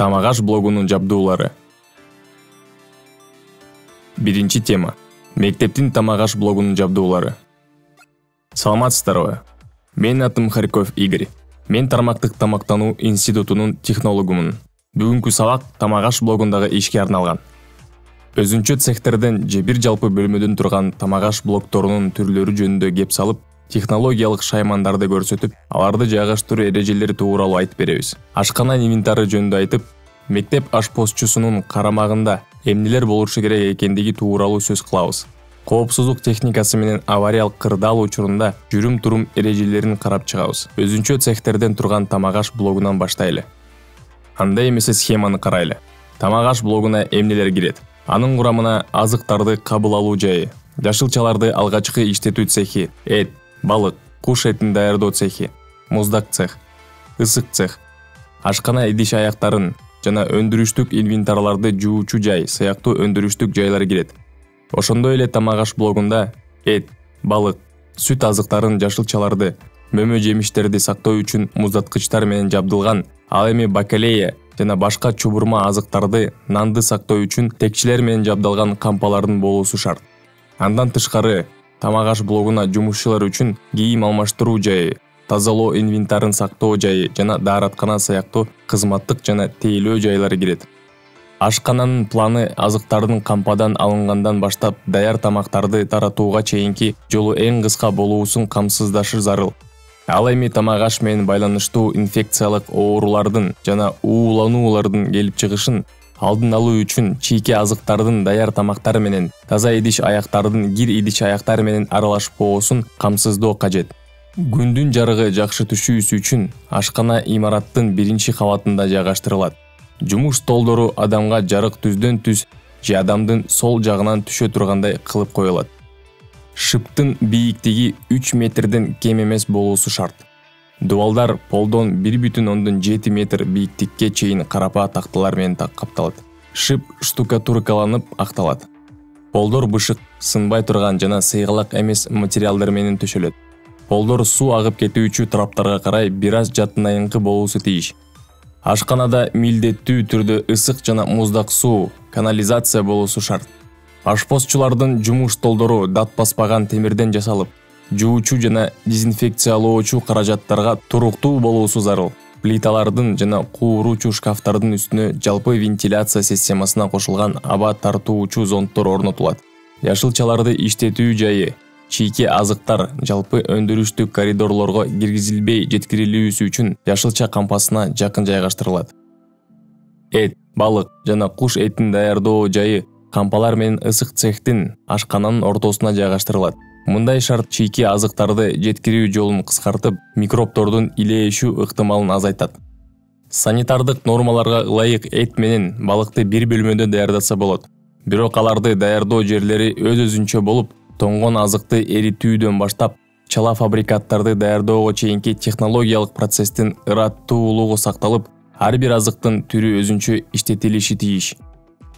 Тамак аш блогунун жабдуулары. Биринчи тема. Мектептин тамак аш блогунун жабдуулары. Саламатсыздарбы? Менин атым Харьков Игорь. Мен тармактык тамактануу институтунун технологумун. Бүгүнкү сабак тамак аш блогундагы ишке арналган. Өзүнчө цехтерден же бир жалпы бөлмөдөн турган тамак аш блокторунун түрлөрү жөнүндө кеп салып, технологиялык шаймандарды көрсөтүп, аларды жайгаштыруу эрежелери тууралуу айтып беребиз. Ашкана инвентары жөнүндө айтып, мектеп ашпозчусунун карамагында эмнелер болушу керек экендиги тууралуу сөз кылабыз. Коопсуздук техникасы менен авариялык кырдаал учурунда жүрүм-турум эрежелерин карап чыгабыз. Өзүнчө цехтерден турган тамак аш блогунан баштайлы. Анда эмесе схеманы карайлы. Тамак аш блогуна эмнелер кирет? Анын курамына азыктарды кабыл алуу жайы, жашылчаларды алгачкы иштетүү цехи, эт, балык, куш этин даярдоо цехи, муздак цех, ысык цех, ашкана идиш аяктарын жана өндүрүштүк инвентарларды жуучу жай сыяктуу өндүрүштүк жайлар кирет. Ошондой эле тамак аш блогунда эт, балык, сүт азыктарын, жашылчаларды, мөмө жемиштерди сактоо үчүн муздаткычтар менен жабдылган, ал эми бакалея жана башка чубурма азыктарды, нанды сактоо үчүн текчилер менен жабдалган кампалардын болуусу шарт. Андан тышкары, тамак аш блогуна жумушчулар үчүн кийим алмаштыруу жайы, тазалоо инвентарын сактоо жайы жана даараткана сыяктуу кызматтык жана тейлөө жайлары кирет. Ашкананын планы азыктардын кампадан алынгандан баштап даяр тамактарды таратууга чейинки жолу эң кыска болуусун камсыздашы зарыл. Ал эми тамак аш менен байланыштуу инфекциялык оорулардын жана уулануулардын келип чыгышын алдын алуу үчүн чийки азыктардын даяр тамактар менен таза идиш аяктардын кир идиш аяктар менен аралашпоосун камсыздоо кажет. Күндүн жарыгы жакшы түшүүсү үчүн ашкана имараттын биринчи кабатында жайгаштырылат. Жумуш столдору адамга жарык түздөн түз же адамдын сол жагынан түшө тургандай кылып коюлат. Шыптын бийиктиги 3 метрден кем эмес болуусу шарт. Дубалдар полдон 1,7 метр бийиктикке чейин карапа такталар менен капталат. Шып штукатуркаланып акталат. Полдор бышык, сынбай турган жана сыйгалак эмес материалдар менен төшөлөт. Полдор суу агып кетүүчү траптарга карай бир аз жатынайыңкы болуусу тийиш. Ашканада милдеттүү түрдө ысык жана муздак суу, канализация болуусу шарт. Ашпозчулардын жумуш столдору дат баспаган темирден жасалып, жуучу жана дезинфекциялоочу каражаттарга туруктуу болуусу зарыл. Плиталардын жана кууручу шкафтардын үстүнө жалпы вентиляция системасына кошулган аба тартуучу зондтор орнотулат. Жашылчаларды иштетүү жайы, чийки азыктар жалпы өндүрүштүк коридорлорго киргизилбей жеткирилүүсү үчүн жашылча кампасына жакын жайгаштырылат. Эт, балык жана куш этин даярдоо жайы кампалар менен ысык цехтин ашкананын ортосуна жайгаштырылат. Мындай шарт чийки азыктарды жеткирүү жолун кыскартып, микробтордун илээшүү ыктымалын азайтат. Санитардык нормаларга ылайык эт менен балыкты бир бөлмөдө даярдаса болот. Бирок аларды даярдоо жерлери өз-өзүнчө болуп, тоңгон азыкты эритүүдөн баштап, чала фабрикаттарды даярдоого чейинки технологиялык процесстин ыраттуулугу сакталып, ар бир азыктын түрү өзүнчө иштетилиши тийиш.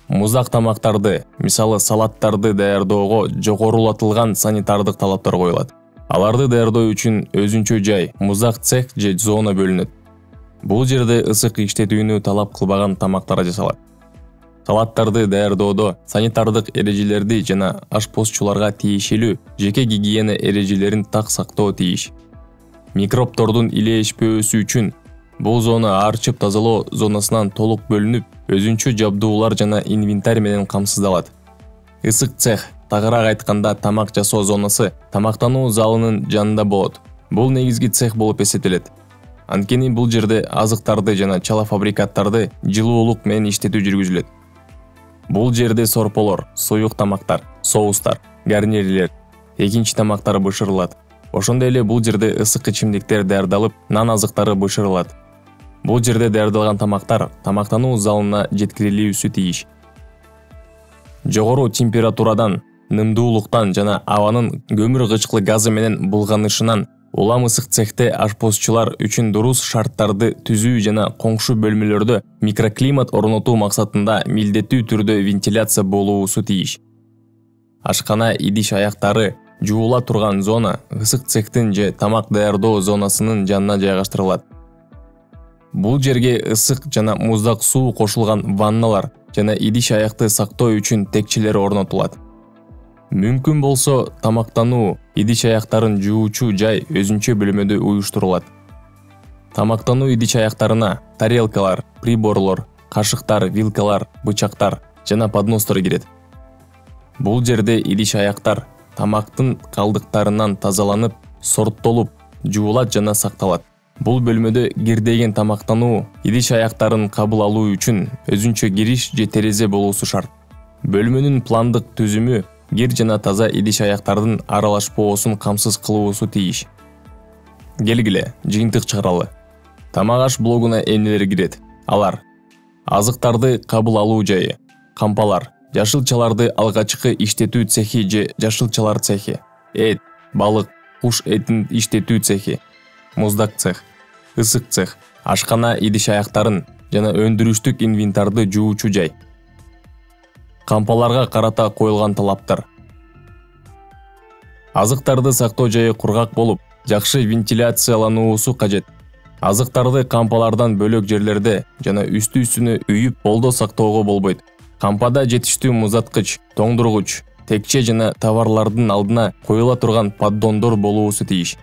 Муздак тамактарды, мисалы салаттарды даярдоого жогорулатылган санитардык талаптар коюлат. Аларды даярдоо үчүн өзүнчө жай, муздак цех же зона бөлүнөт. Бул жерде ысык иштетүүнү талап кылбаган тамактар жасалат. Салаттарды даярдоодо санитардык эрежелерди жана ашпозчуларга тиешелүү жеке гигиена эрежелерин так сактоо тийиш. Микробтордун илээшпөөсү үчүн бул зона арчып тазалоо зонасынан толук бөлүнүп, өзүнчө жабдуулар жана инвентарь менен камсыздалат. Ысык цех, тагыраак айтканда тамак жасоо зонасы, тамактануу залынын жанында болот. Бул негизги цех болуп эсептелет. Анткени бул жерде азыктарды жана чала фабрикаттарды жылуулук менен иштетүү жүргүзүлөт. Бул жерде сорполор, суюк тамактар, соустар, гарнирлер, экинчи тамактар бышырылат. Ошондой эле бул жерде ысык ичимдиктер даярдалып, нан азыктары бышырылат. Бул жерде даярдалган тамактар тамактануу залына жеткирилүүсү тийиш. Жогору температурадан, нымдуулуктан жана абанын көмүр кычкылы газы менен булганышынан улам ысык цехте ашпозчулар үчүн дурус шарттарды түзүү жана коңшу бөлмөлөрдө микроклимат орнотуу максатында милдеттүү түрдө вентиляция болуусу тийиш. Ашкана идиш аяктары жуула турган зона ысык цехтин же тамак даярдоо зонасынын жанына жайгаштырылат. Бул жерге ысык жана муздак суу кошулган ванналар жана идиш аякты сактоо үчүн текчелер орнотулат. Мүмкүн болсо тамактануу, идиш аяктарын жуучу жай өзүнчө бөлмөдө уюштурулат. Тамактануу идиш аяктарына тарелкалар, приборлор, кашыктар, вилкалар, бычактар жана подностор кирет. Бул жерде идиш аяктар тамактын калдыктарынан тазаланып, сорттолуп, жуулат жана сакталат. Бул бөлмөдө кирдеген тамактануу идиш аяктарын кабыл алуу үчүн өзүнчө кириш же терезе болуусу шарт. Бөлмөнүн пландык түзүмү кир жана таза идиш аяктардын аралашпоосун камсыз кылуусу тийиш. Келгиле, жыйынтык чыгаралы. Тамак аш блогуна эмнелер кирет? Алар: азыктарды кабыл алуу жайы, кампалар, жашылчаларды алгачкы иштетүү цехи же жашылчалар цехи, эт, балык, куш этин иштетүү цехи, муздак цех, ысык цех, ашкана идиш аяктарын жана өндүрүштүк инвентарды жуучу жай. Кампаларга карата коюлган талаптар. Азыктарды сактоо жайы кургак болуп, жакшы вентиляциялануусу кажет. Азыктарды кампалардан бөлөк жерлерде жана үстү-үстүнө үйүп болдо сактоого болбойт. Кампада жетиштүү муздаткыч, тоңдургуч, текче жана товарлардын алдына коюла турган поддондор болуусу тийиш.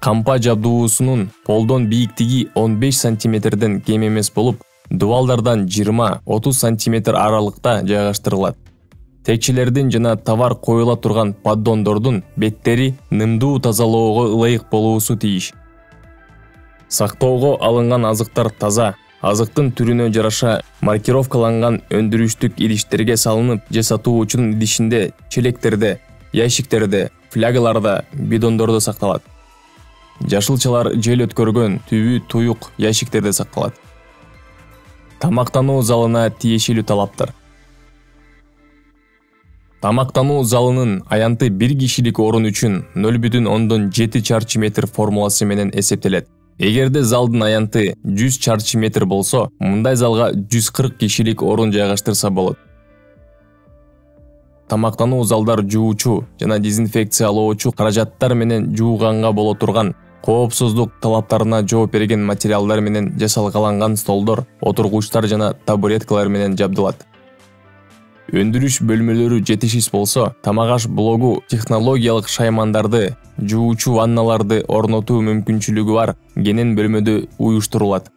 Кампа жабдуусунун полдон бийиктиги 15 сантиметрден кем эмес болуп, дубалдардан 20-30 сантиметр аралыкта жайгаштырылат. Текчелердин жана товар коюла турган поддондордун беттери нымдуу тазалоого ылайык болуусу тийиш. Сактоого алынган азыктар таза, азыктын түрүнө жараша маркировкаланган өндүрүштүк идиштерге салынып же сатуучунун идишинде, челектерде, ящиктерде, флягаларда, бидондордо сакталат. Жашылчалар жел өткөргөн түбү туюк ящиктерде сакталат. Тамактануу залына тиешелүү талаптар. Тамактануу залынын аянты бир кишилик орун үчүн 0,7 чарчы метр формуласы менен эсептелет. Эгерде залдын аянты 100 чарчы метр болсо, мындай залга 140 кишилик орун жайгаштырса болот. Тамактануу залдар жуучу жана дезинфекциялоочу каражаттар менен жууганга боло турган коопсуздук талаптарына жооп берген материалдар менен жасалгаланган столдор, отургучтар жана табуреткалар менен жабдылат. Өндүрүш бөлмөлөрү жетишсиз болсо, тамак аш блогу технологиялык шаймандарды, жуучу ванналарды орнотуу мүмкүнчүлүгү бар кенен бөлмөдө уюштурулат.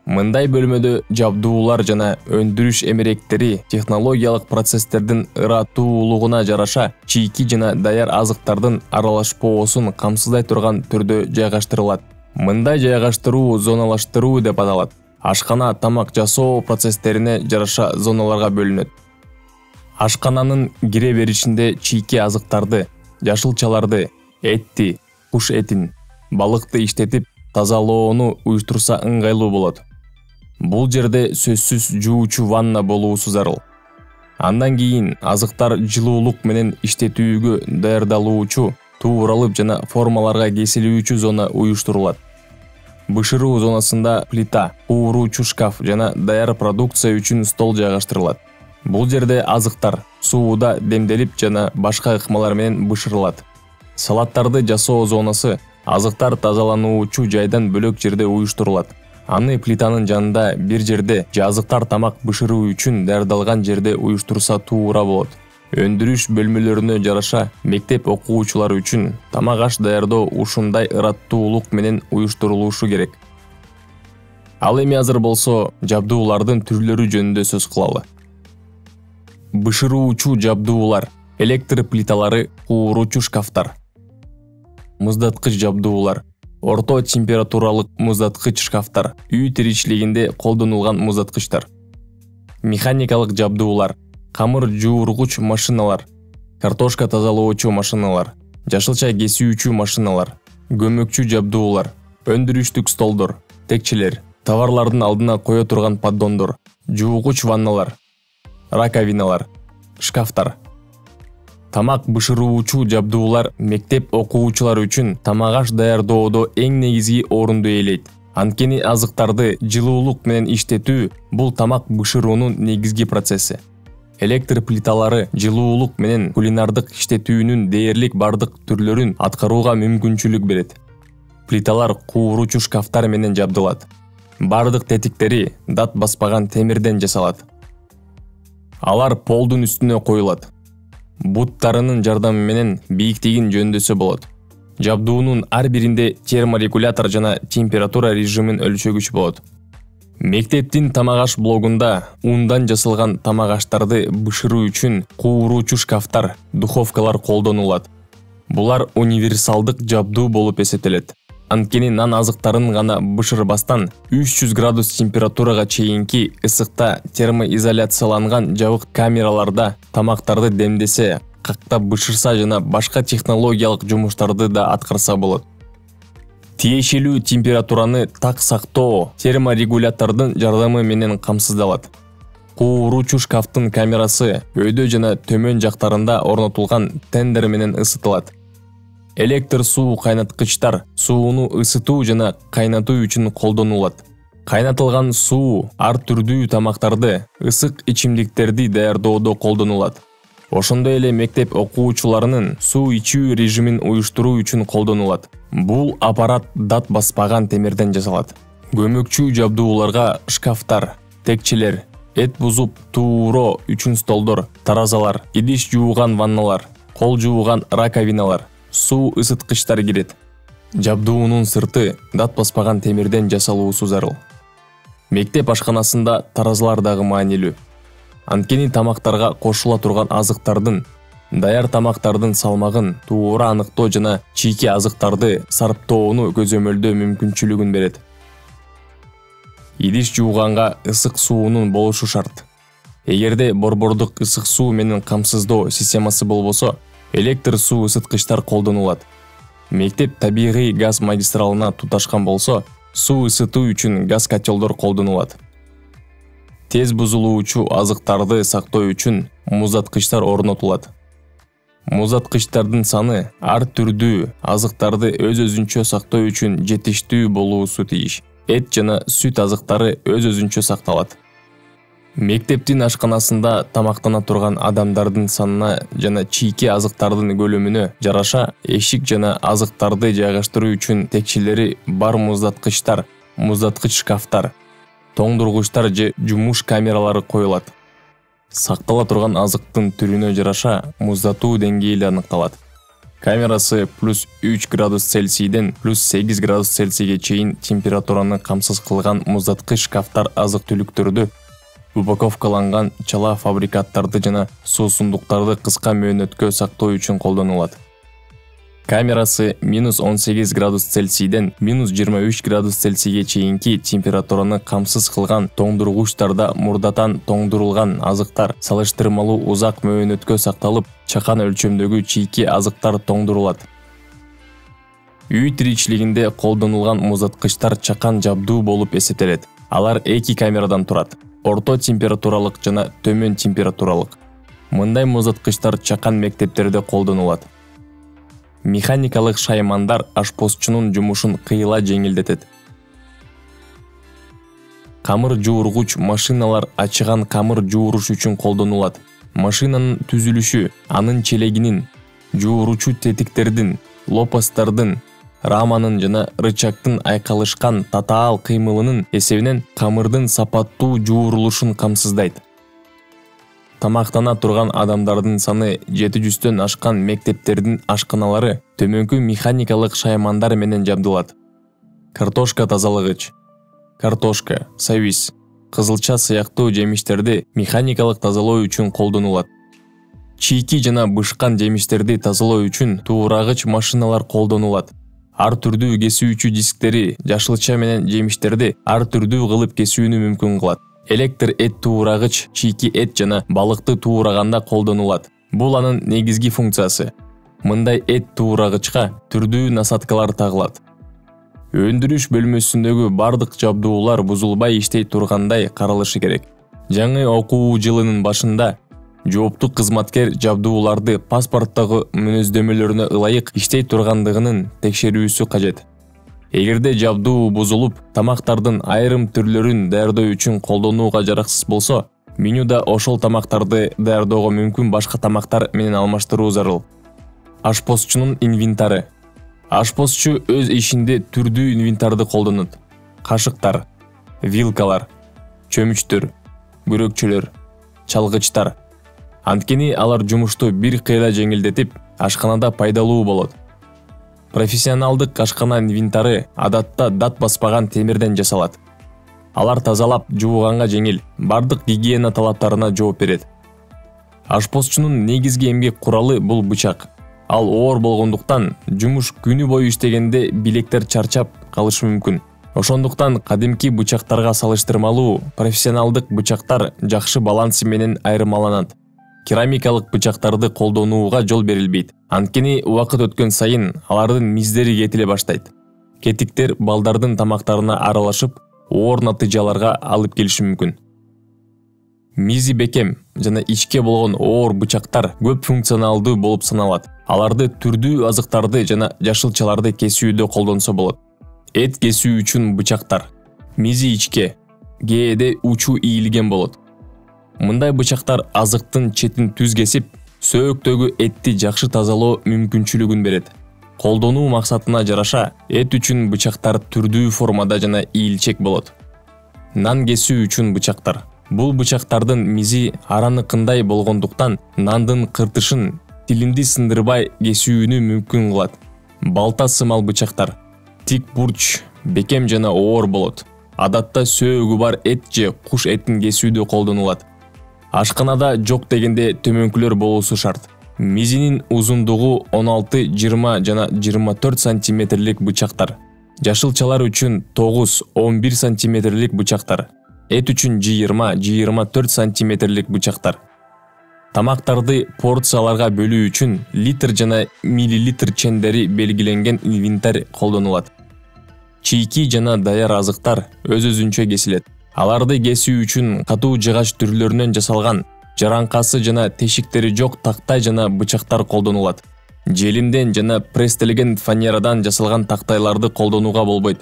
Мындай бөлмөдө жабдуулар жана өндүрүш эмеректери технологиялык процесстердин ырааттуулугуна жараша чийки жана даяр азыктардын аралашпоосун камсыздай турган түрдө жайгаштырылат. Мындай жайгаштыруу зоналаштыруу деп аталат. Ашкана тамак жасоо процесстерине жараша зоналарга бөлүнөт. Ашкананын кире беришинде чийки азыктарды, жашылчаларды, этти, куш этин, балыкты иштетип тазалоону уюштурса ыңгайлуу болот. Бул жерде сөзсүз жуучу ванна болуусу зарыл. Андан кийин азыктар жылуулук менен иштетүүгө даярдалуучу, тууралып жана формаларга кесилүүчү зона уюштурулат. Бышыруу зонасында плита, кууруучу шкаф жана даяр продукция үчүн стол жайгаштырылат. Бул жерде азыктар сууда демделип жана башка ыкмалар менен бышырылат. Салаттарды жасоо зонасы азыктар тазалануучу жайдан бөлөк жерде уюштурулат. Аны плитанын жанында бир жерде же азыктар тамак бышыруу үчүн даярдалган жерде уюштурса туура болот. Өндүрүш бөлмөлөрүнө жараша мектеп окуучулары үчүн тамак аш даярдоо ушундай ыраттуулук менен уюштурулушу керек. Ал эми азыр болсо жабдуулардын түрлөрү жөнүндө сөз кылалы. Бышыруучу жабдуулар, электр плиталары, кууруучу шкафтар. Муздаткыч жабдуулар, орто температуралык муздаткыч шкафтар, үй тиричилигинде колдонулган муздаткычтар. Механикалык жабдуулар, камыр жуургуч машиналар, картошка тазалоочу машиналар, жашылча кесүүчү машиналар, көмөкчү жабдуулар, өндүрүштүк столдор, текчелер, товарлардын алдына кое турган поддондор, жуугуч ванналар, раковиналар, шкафтар. Тамак бышыруучу жабдуулар мектеп окуучулары үчүн тамак аш даярдоодо эң негизги орунду ээлейт. Анткени азыктарды жылуулук менен иштетүү бул тамак бышыруунун негизги процесси. Электр плиталары жылуулук менен кулинардык иштетүүнүн дээрлик бардык түрлөрүн аткарууга мүмкүнчүлүк берет. Плиталар кууручу шкафтар менен жабдылат. Бардык тетиктери дат баспаган темирден жасалат. Алар полдун үстүнө коюлат. Буттарынын жардамы менен бийиктигин жөндөсө болот. Жабдуунун ар биринде терморегулятор жана температура режимин өлчөгүч болот. Мектептин тамак аш блогунда ундан жасалган тамак аштарды бышыруу үчүн кууручу шкафтар, духовкалар колдонулат. Булар универсалдык жабдуу болуп эсептелет. Анткени нан азыктарын гана бышырбастан 300 градус температурага чейинки ысыкта термоизоляцияланган жабык камераларда тамактарды демдесе, кактап бышырса жана башка технологиялык жумуштарды да аткарса болот. Тиешелүү температураны так сактоо терморегулятордун жардамы менен камсыздалат. Кууручу шкафтын камерасы өйдө жана төмөн жактарында орнотулган тендер менен ысытылат. Электр суу кайнаткычтар сууну ысытуу жана кайнатуу үчүн колдонулат. Кайнатылган суу ар түрдүү тамактарды, ысык ичимдиктерди даярдоодо колдонулат. Ошондой эле мектеп окуучуларынын суу ичүү режимин уюштуруу үчүн колдонулат. Бул аппарат дат баспаган темирден жасалат. Көмөкчү жабдууларга шкафтар, текчелер, эт бузуп тууро үчүн столдор, таразалар, идиш жууган ванналар, кол жууган раковиналар, суу ысыткычтар кирет. Жабдуунун сырты дат баспаган темирден жасалуусу зарыл. Мектеп ашканасында таразалар дагы маанилүү. Анткени тамактарга кошула турган азыктардын, даяр тамактардын салмагын туура аныктоо жана чийки азыктарды сарптоону көзөмөлдөө мүмкүнчүлүгүн берет. Идиш жууганга ысык суунун болушу шарт. Эгерде борбордук ысык суу менен камсыздоо системасы болбосо, электр суу ысыткычтар колдонулат. Мектеп табигый газ магистралына туташкан болсо, суу ысытуу үчүн газ котелдор колдонулат. Тез бузулуучу азыктарды сактоо үчүн муздаткычтар орнотулат. Муздаткычтардын саны ар түрдүү азыктарды өз-өзүнчө сактоо үчүн жетиштүү болуусу тийиш. Эт жана сүт азыктары өз-өзүнчө сакталат. Мектептин ашканасында тамактана турган адамдардын санына жана чийки азыктардын көлөмүнө жараша эшик жана азыктарды жайгаштыруу үчүн текчелери бар муздаткычтар, муздаткыч шкафтар, тоңдургучтар же жумуш камералары коюлат. Сактала турган азыктын түрүнө жараша муздатуу деңгээли аныкталат. Камерасы +3 градус Цельсийден +8 градус Цельсийге чейин температураны камсыз кылган муздаткыч шкафтар азык-түлүктөрдү, упаковкаланган чала фабрикаттарды жана суусундуктарды кыска мөөнөткө сактоо үчүн колдонулат. Камерасы -18 градус Цельсийден -23 градус Цельсийге чейинки температураны камсыз кылган тоңдургучтарда мурдатан тоңдурулган азыктар салыштырмалуу узак мөөнөткө сакталып, чакан өлчөмдөгү чийки азыктар тоңдурулат. Үй тиричилигинде колдонулган муздаткычтар чакан жабдуу болуп эсептелет. Алар 2 камерадан турат: орто температуралык жана төмөн температуралык. Мындай муздаткычтар чакан мектептерде колдонулат. Механикалык шаймандар ашпозчунун жумушун кыйла жеңилдетет. Камыр жуургуч машиналар ачыган камыр жууруш үчүн колдонулат. Машинанын түзүлүшү, анын челегинин, жууручу тетиктердин, лопастардын, раманын жана рычагтын айкалышкан татаал кыймылынын эсебинен камырдын сапаттуу жуурулушун камсыздайт. Тамактана турган адамдардын саны 700төн ашкан мектептердин ашканалары төмөнкү механикалык шаймандар менен жабдылат. Картошка тазалыгыч, картошка, сабиз, кызылча сыяктуу жемиштерди механикалык тазалоо үчүн колдонулат. Чийки жана бышкан жемиштерди тазалоо үчүн туурагыч машиналар колдонулат. Ар түрдүү кесүүчү дисктери жашылча менен жемиштерди ар түрдүү кылып кесүүнү мүмкүн кылат. Электр эт туурагыч чийки эт жана балыкты туураганда колдонулат. Бул анын негизги функциясы. Мындай эт туурагычка түрдүү насаткалар тагылат. Өндүрүш бөлмөсүндөгү бардык жабдуулар бузулбай иштей тургандай каралышы керек. Жаңы окуу жылынын башында жооптук кызматкер жабдууларды паспорттогу мүнөздөмөлөрүнө ылайык иштей тургандыгынын текшерүүсү кажет. Эгерде жабдуу бузулуп, тамактардын айрым түрлөрүн даярдоо үчүн колдонууга жараксыз болсо, менюда ошол тамактарды даярдоого мүмкүн башка тамактар менен алмаштыруу зарыл. Ашпозчунун инвентары. Ашпозчу өз ишинде түрдүү инвентарды колдонот. Кашыктар, вилкалар, чөмүчтөр, күрөкчөлөр, чалгычтар. Анткени алар жумушту бир кыйла жеңилдетип, ашканада пайдалуу болот. Профессионалдык ашкана инвентары адатта дат баспаган темирден жасалат. Алар тазалап, жууганга жеңил, бардык гигиена талаптарына жооп берет. Ашпозчунун негизги эмгек куралы бул бычак. Ал оор болгондуктан жумуш күнү бою иштегенде билектер чарчап калышы мүмкүн. Ошондуктан кадимки бычактарга салыштырмалуу профессионалдык бычактар жакшы балансы менен айырмаланат. Керамикалык бычактарды колдонууга жол берилбейт. Анткени убакыт өткөн сайын алардын миздери кетиле баштайт. Кетиктер балдардын тамактарына аралашып, оор натыйжаларга алып келиши мүмкүн. Мизи бекем жана ичке болгон оор бычактар көп функционалдуу болуп саналат. Аларды түрдүү азыктарды жана жашылчаларды кесүүдө колдонсо болот. Эт кесүү үчүн бычактар. Мизи ичке, кээде учу ийилген болот. Мындай бычактар азыктын четин түз кесип, сөөктөгү этти жакшы тазалоо мүмкүнчүлүгүн берет. Колдонуу максатына жараша, эт үчүн бычактар түрдүү формада жана ийилчек болот. Нан кесүү үчүн бычактар. Бул бычактардын мизи араныкындай болгондуктан нандын кыртышын тилинди сындырбай кесүүнү мүмкүн кылат. Балта сымал бычактар. Тик бурч, бекем жана оор болот. Адатта сөөгү бар эт же куш этин кесүүдө колдонулат. Ашканада жок дегенде төмөнкүлөр болуусу шарт. Мизинин узундугу 16-20 жана 24 сантиметрлик бычактар. Жашылчалар үчүн 9-11 сантиметрлик бычактар. Эт үчүн 20-24 сантиметрлик бычактар. Тамактарды порцияларга бөлүү үчүн литр жана миллилитр чендери белгиленген инвентарь колдонулат. Чийки жана даяр азыктар өз-өзүнчө кесилет. Аларды кесүү үчүн катуу жыгач түрлөрүнөн жасалган, жараңкасы жана тешиктери жок тактай жана бычактар колдонулат. Желимден жана пресстелген фанерадан жасалган тактайларды колдонууга болбойт.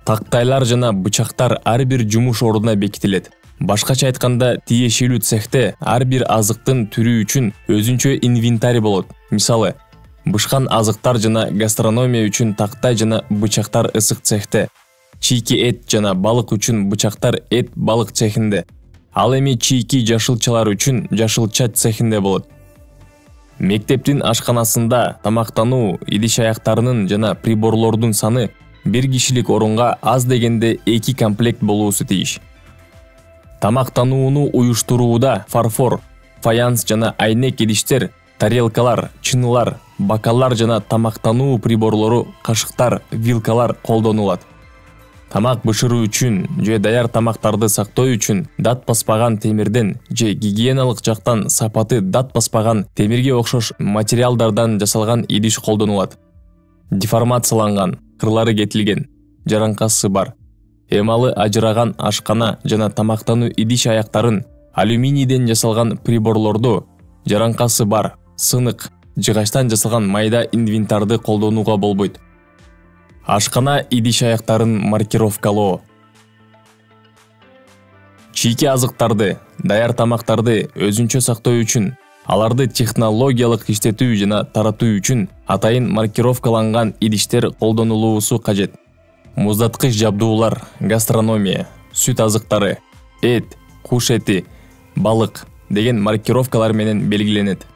Тактайлар жана бычактар ар бир жумуш ордуна бекитилет. Башкача айтканда, тиешелүү цехте ар бир азыктын түрү үчүн өзүнчө инвентарь болот. Мисалы, бышкан азыктар жана гастрономия үчүн тактай жана бычактар ысык цехте. Чийки эт жана балык үчүн бычактар эт балык цехинде. Ал эми чийки жашылчалар үчүн жашылча цехинде болот. Мектептин ашканасында тамактануу идиш аяктарынын жана приборлордун саны бир кишилик орунга аз дегенде 2 комплект болуусу тийиш. Тамактанууну уюштурууда фарфор, фаянс жана айнек идиштер, тарелкалар, чынылар, бокаллар жана тамактануу приборлору, кашыктар, вилкалар колдонулат. Тамак бышыруу үчүн же даяр тамактарды сактоо үчүн дат баспаган темирден же гигиеналык жактан сапаты дат баспаган темирге окшош материалдардан жасалган идиш колдонулат. Деформацияланган, кырлары кетилген, жараңкасы бар, эмалы ажыраган ашкана жана тамактануу идиш аяктарын алюминийден жасалган приборлорду, жараңкасы бар, сынык, жыгачтан жасалган майда инвентарды колдонууга болбойт. Ашкана идиш аяктарын маркировкалоо. Чийки азыктарды, даяр тамактарды өзүнчө сактоо үчүн, аларды технологиялык иштетүү жана таратуу үчүн атайын маркировкаланган идиштер колдонулуусу кажет. Муздаткыч жабдуулар, гастрономия, сүт азыктары, эт, куш эти, балык деген маркировкалар менен белгиленет.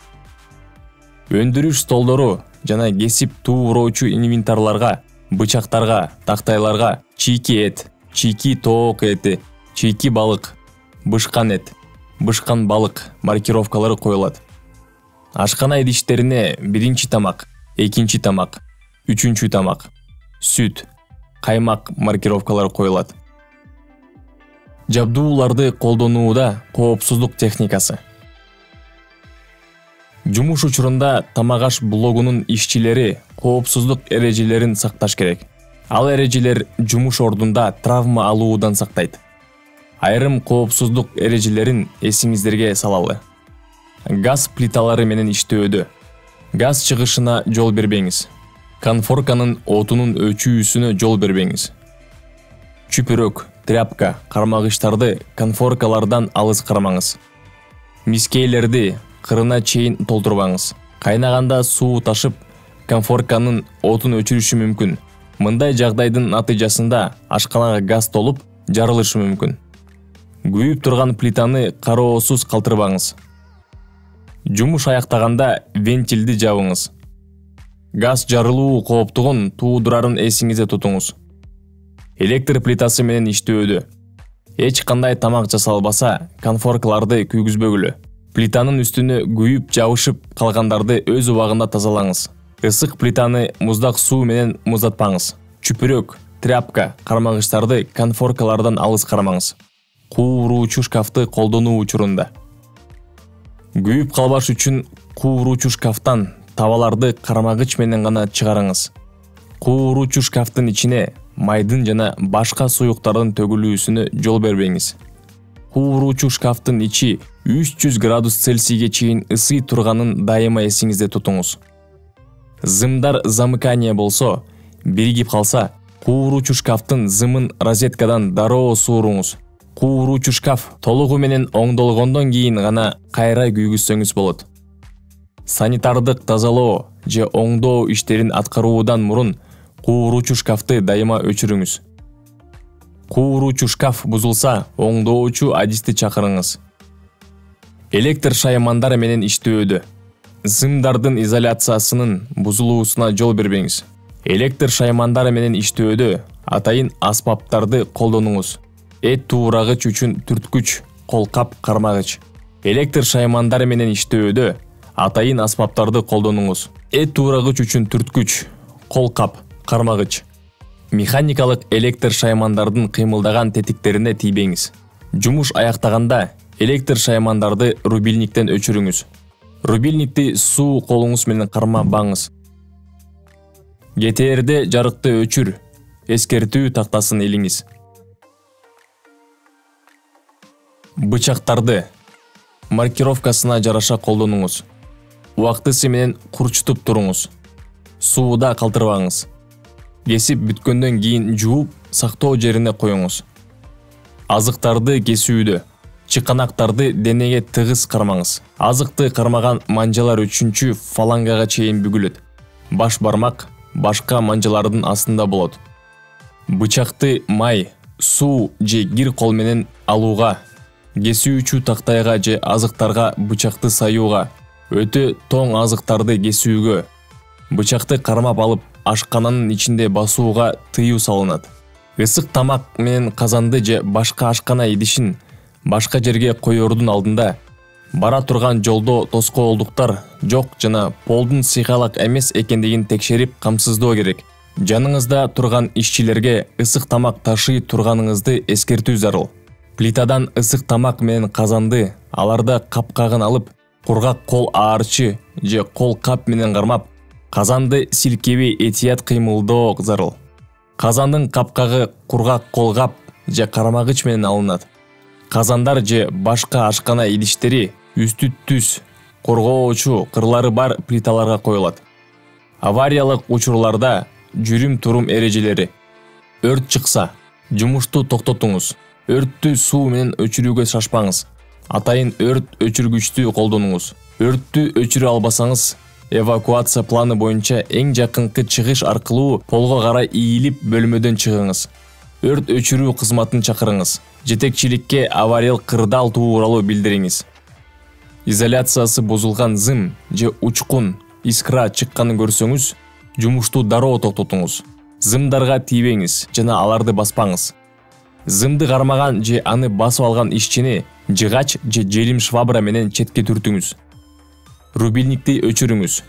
Өндүрүш столдору жана кесип тууроочу инвентарларга, бычактарга, тактайларга чийки эт, чийки тоок эти, чийки балык, бышкан эт, бышкан балык маркировкалары коюлат. Ашкана идиштерине биринчи тамак, экинчи тамак, үчүнчү тамак, сүт, каймак маркировкалары коюлат. Жабдууларды колдонууда коопсуздук техникасы. Жумуш учурунда тамак аш блогунун ишчилери коопсуздук эрежелерин сакташ керек. Ал эрежелер жумуш ордунда травма алуудан сактайт. Айрым коопсуздук эрежелерин эсиңиздерге салалы. Газ плиталары менен иштөөдө газ чыгышына жол бербеңиз. Конфорканын отунун өчүүсүнө жол бербеңиз. Чүпүрөк, тряпка, кармагычтарды конфоркалардан алыс кармаңыз. Мискейлерди кырына чейин толтурбаңыз. Кайнаганда суу ташып, конфорканын отун өчүрүшү мүмкүн. Мындай жагдайдын натыйжасында ашканага газ толуп, жарылышы мүмкүн. Күйүп турган плитаны кароосуз калтырбаңыз. Жумуш аяктаганда вентилди жабыңыз. Газ жарылуу кооптугун туудурарын эсиңизде тутуңуз. Электр плитасы менен иштөөдө эч кандай тамак жасалбаса, конфоркаларды күйгүзбөгүлө. Плитанын үстүнө күйүп жабышып калгандарды өз убагында тазалаңыз. Ысык плитаны муздак суу менен муздатпаңыз. Чүпүрөк, тряпка, кармагычтарды конфоркалардан алыс кармаңыз. Кууруучу шкафты колдонуу учурунда. Күйүп калбаш үчүн кууруучу шкафтан табаларды кармагыч менен гана чыгарыңыз. Кууруучу шкафтын ичине майдын жана башка суюктардын төгүлүүсүнө жол бербеңиз. Кууруучу шкафтын ичи 300 градус Цельсийге чейин ысый турганын дайыма эсиңизде тутуңуз. Зымдар замыкания болсо, биригип калса, кууруучу шкафтын зымын розеткадан дароо сууруңуз. Кууруучу шкаф толугу менен оңдолгондон кийин гана кайра күйгүзсөңүз болот. Санитардык тазалоо же оңдоо иштерин аткаруудан мурун кууруучу шкафты дайыма өчүрүңүз. Кууруучу шкаф бузулса, оңдоочу адисти чакырыңыз. Электр шаймандары менен иштөөдө зымдардын изоляциясынын бузулуусуна жол бербеңиз. Электр шаймандары менен иштөөдө атайын аспаптарды колдонуңуз. Эт туурагыч үчүн түрткүч, колкап, кармагыч. Электр шаймандары менен иштөөдө атайын аспаптарды колдонуңуз. Эт туурагыч үчүн түрткүч, колкап, кармагыч. Механикалык электр шаймандардын кыймылдаган тетиктерине тийбеңиз. Жумуш аяктаганда электр шаймандарды рубильниктен өчүрүңүз. Рубильникти суу колуңуз менен кармабаңыз. ГТРде жарыкты өчүр, эскертүү тактасын илиңиз. Бычактарды маркировкасына жараша колдонуңуз. Убактысы менен курчутуп туруңуз. Сууда калтырбаңыз. Кесип бүткөндөн кийин жууп, сактоо жерине коюңуз. Азыктарды кесүүдө чыканактарды денеге тыгыз кармаңыз. Азыкты кармаган манжалар 3-чү фалангага чейин бүгүлөт. Баш бармак башка манжалардын астында болот. Бычакты май, суу же кир кол менен алууга, кесүүчү тактайга же азыктарга бычакты саюуга, өтө тоң азыктарды кесүүгө, бычакты кармап алып ашкананын ичинде басууга тыюу салынат. Ысык тамак менен казанды же башка ашкана идишин башка жерге коёрдун алдында бара турган жолдо тоскоолдуктар жок жана полдун сыйгалак эмес экендигин текшерип камсыздоо керек. Жаныңызда турган ишчилерге ысык тамак ташый турганыңызды эскертүү зарыл. Плитадан ысык тамак менен казанды аларда капкагын алып, кургак кол аарчы же кол кап менен кармап, казанды силкебей этият кыймылдоо зарыл. Казандын капкагы кургак колгап же кармагыч менен алынат. Казандар же башка ашкана идиштери үстү түз, коргоочу кырлары бар плиталарга коюлат. Авариялык учурларда жүрүм турум эрежелери. Өрт чыкса, жумушту токтотуңуз. Өрттү суу менен өчүрүүгө шашпаңыз. Атайын өрт өчүргүчтү колдонуңуз. Өрттү өчүрө албасаңыз, эвакуация планы боюнча эң жакынкы чыгыш аркылуу полго карай ийилип бөлмөдөн чыгыңыз. Өрт өчүрүү кызматын чакырыңыз. Жетекчиликке авариялык кырдаал тууралуу билдириңиз. Изоляциясы бузулган зым же учкун, искра чыкканын көрсөңүз, жумушту дароо токтотуңуз. Зымдарга тийбеңиз жана аларды баспаңыз. Зымды кармаган же аны басып алган ишчини жыгач же желим швабра менен четке түртүңүз. Рубильникти өчүрүңүз.